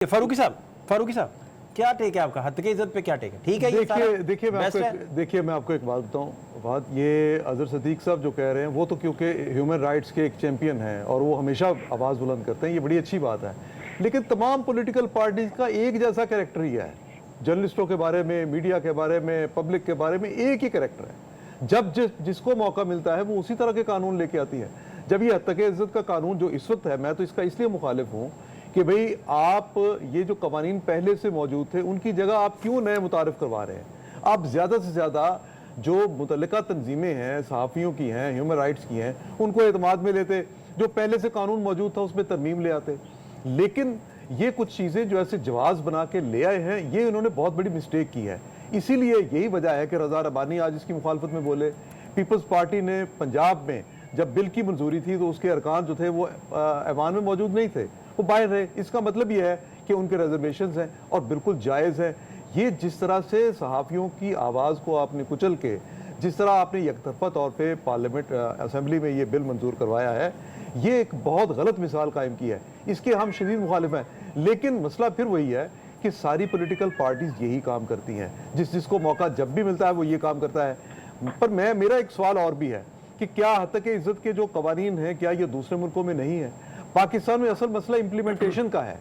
फारूकी साहब क्या टेक है आपका? हद के इज्जत पे क्या टेक है? ठीक है, देखिए मैं आपको एक बात बताऊं। बात ये अजहर सदीक साहब जो कह रहे हैं वो तो क्योंकि ह्यूमन राइट्स के एक चैंपियन हैं और वो हमेशा आवाज़ बुलंद करते हैं, ये बड़ी अच्छी बात है। लेकिन तमाम पॉलिटिकल पार्टीज का एक जैसा कैरेक्टर ही है। जर्नलिस्टों के बारे में, मीडिया के बारे में, पब्लिक के बारे में एक ही कैरेक्टर है। जब जिसको मौका मिलता है वो उसी तरह के कानून लेके आती है। जब ये हद तक इज्जत का कानून जो इस वक्त है, मैं तो इसका इसलिए मुखालिफ हूँ कि भाई आप ये जो कवानीन पहले से मौजूद थे उनकी जगह आप क्यों नए मुतारिफ करवा रहे हैं? आप ज़्यादा से ज़्यादा जो मुतल्लिका तंजीमें हैं, सहाफ़ियों की हैं, ह्यूमन राइट्स की हैं, उनको एतमाद में लेते, जो पहले से कानून मौजूद था उसमें तरमीम ले आते। लेकिन ये कुछ चीज़ें जो ऐसे जवाज़ बना के ले आए हैं, ये इन्होंने बहुत बड़ी मिस्टेक की है। इसीलिए यही वजह है कि रज़ा रब्बानी आज इसकी मुखालफत में बोले। पीपल्स पार्टी ने पंजाब में जब बिल की मंजूरी थी तो उसके अरकान जो थे वो ऐवान में मौजूद नहीं थे, वो बाहर रहे। इसका मतलब ये है कि उनके रिजर्वेशंस हैं और बिल्कुल जायज़ है। ये जिस तरह से सहाफ़ियों की आवाज़ को आपने कुचल के, जिस तरह आपने यकतरफा तौर पे पार्लियामेंट असेंबली में ये बिल मंजूर करवाया है, ये एक बहुत गलत मिसाल कायम की है। इसके हम शदीद मुखालिफ हैं। लेकिन मसला फिर वही है कि सारी पॉलिटिकल पार्टीज यही काम करती हैं। जिसको मौका जब भी मिलता है वो ये काम करता है। पर मेरा एक सवाल और भी है कि क्या हद तक इज्जत के जो कवानीन हैं, क्या ये दूसरे मुल्कों में नहीं है? पाकिस्तान में असल मसला इम्प्लीमेंटेशन का है।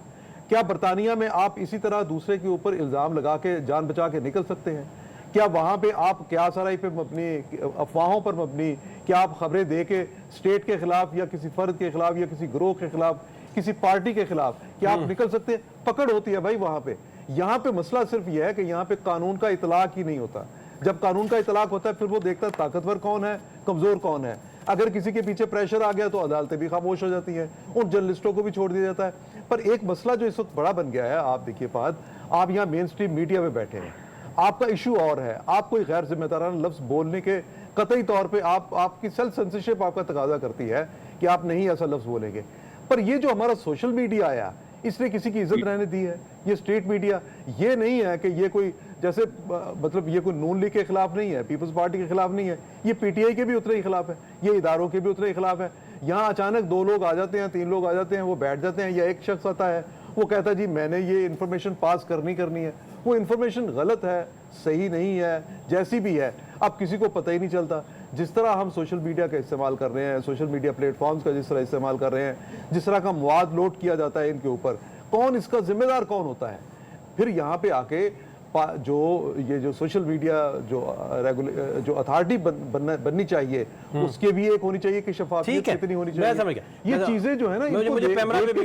क्या बरतानिया में आप इसी तरह दूसरे के ऊपर इल्ज़ाम लगा के जान बचा के निकल सकते हैं? क्या वहाँ पे आप क्या सराई पे मबनी, अफवाहों पर मबनी, क्या आप खबरें दे के स्टेट के खिलाफ या किसी फर्द के खिलाफ या किसी ग्रोह के खिलाफ, किसी पार्टी के खिलाफ क्या आप निकल सकते हैं? पकड़ होती है भाई वहाँ पे। यहाँ पे मसला सिर्फ यह है कि यहाँ पे कानून का इतलाक ही नहीं होता। जब कानून का इतलाक होता है फिर वो देखता है ताकतवर कौन है, कमजोर कौन है। अगर किसी के पीछे प्रेशर आ गया तो अदालतें भी खामोश हो जाती हैं, उन जर्नलिस्टों को भी छोड़ दिया जाता है। पर एक मसला जो इस वक्त बड़ा बन गया है, आप देखिए फाहद, आप यहाँ मेन स्ट्रीम मीडिया में बैठे हैं, आपका इशू और है, आप कोई गैर जिम्मेदाराना लफ्ज बोलने के कतई तौर पे आपकी सेल्फ सेंसरशिप आपका तकाजा करती है कि आप नहीं ऐसा लफ्ज बोलेंगे। पर ये जो हमारा सोशल मीडिया आया, इसने किसी की इज्जत रहने दी है? ये स्टेट मीडिया, ये नहीं है कि ये कोई जैसे मतलब ये कोई नून लीग के खिलाफ नहीं है, पीपल्स पार्टी के खिलाफ नहीं है, ये पीटीआई के भी उतने ही खिलाफ है, ये इदारों के भी उतने ही खिलाफ है। यहाँ अचानक 2 लोग आ जाते हैं, 3 लोग आ जाते हैं, वो बैठ जाते हैं, या एक शख्स आता है वो कहता है जी मैंने ये इन्फॉर्मेशन पास करनी है। वो इन्फॉर्मेशन गलत है, सही नहीं है, जैसी भी है, अब किसी को पता ही नहीं चलता। जिस तरह हम सोशल मीडिया का इस्तेमाल कर रहे हैं, सोशल मीडिया प्लेटफॉर्म्स का जिस तरह इस्तेमाल कर रहे हैं, जिस तरह का मवाद लोड किया जाता है इनके ऊपर, कौन इसका जिम्मेदार कौन होता है? फिर यहाँ पे आके जो सोशल मीडिया जो अथॉरिटी बननी चाहिए, उसके भी एक होनी चाहिए कि शफाफियत कितनी होनी चाहिए। ये चीजें जो है ना, मुझे